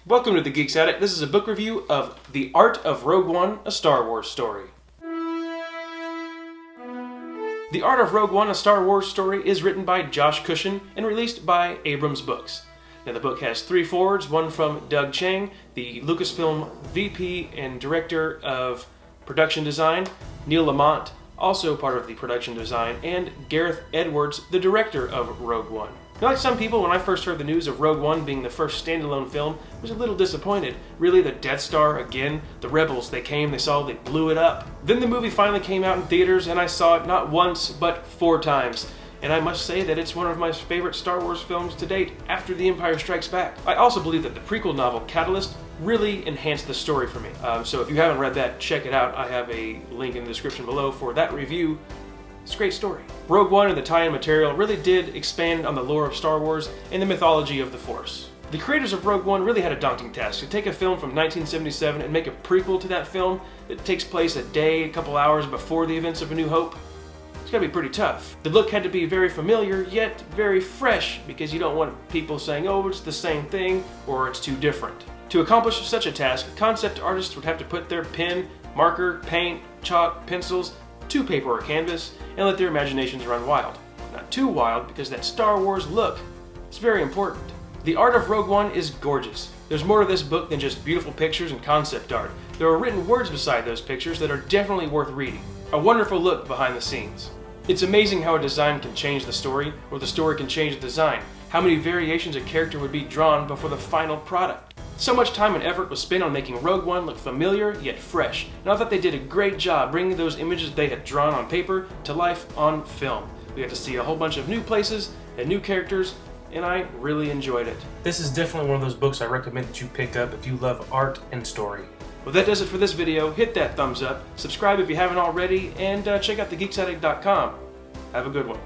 Welcome to The Geeks Addict. This is a book review of The Art of Rogue One, a Star Wars story. The Art of Rogue One, a Star Wars story is written by Josh Kushin and released by Abrams Books. Now the book has 3 forewords, one from Doug Chiang, the Lucasfilm VP and Director of Production Design, Neil Lamont, also part of the production design, and Gareth Edwards, the director of Rogue One. Now, like some people, when I first heard the news of Rogue One being the first standalone film, I was a little disappointed. Really, the Death Star again? The Rebels, they came, they saw, they blew it up. Then the movie finally came out in theaters, and I saw it not once, but 4 times. And I must say that it's one of my favorite Star Wars films to date, after The Empire Strikes Back. I also believe that the prequel novel, Catalyst, really enhanced the story for me. So if you haven't read that, check it out. I have a link in the description below for that review. It's a great story. Rogue One and the tie-in material really did expand on the lore of Star Wars and the mythology of the Force. The creators of Rogue One really had a daunting task to take a film from 1977 and make a prequel to that film that takes place a couple hours before the events of A New Hope. It's gotta be pretty tough. The look had to be very familiar, yet very fresh, because you don't want people saying, oh, it's the same thing, or it's too different. To accomplish such a task, concept artists would have to put their pen, marker, paint, chalk, pencils to paper or canvas and let their imaginations run wild. Not too wild, because that Star Wars look is very important. The Art of Rogue One is gorgeous. There's more to this book than just beautiful pictures and concept art. There are written words beside those pictures that are definitely worth reading. A wonderful look behind the scenes. It's amazing how a design can change the story, or the story can change the design. How many variations a character would be drawn before the final product. So much time and effort was spent on making Rogue One look familiar yet fresh, and I thought they did a great job bringing those images they had drawn on paper to life on film. We got to see a whole bunch of new places and new characters, and I really enjoyed it. This is definitely one of those books I recommend that you pick up if you love art and story. Well, that does it for this video. Hit that thumbs up, subscribe if you haven't already, and check out thegeeksaddict.com. Have a good one.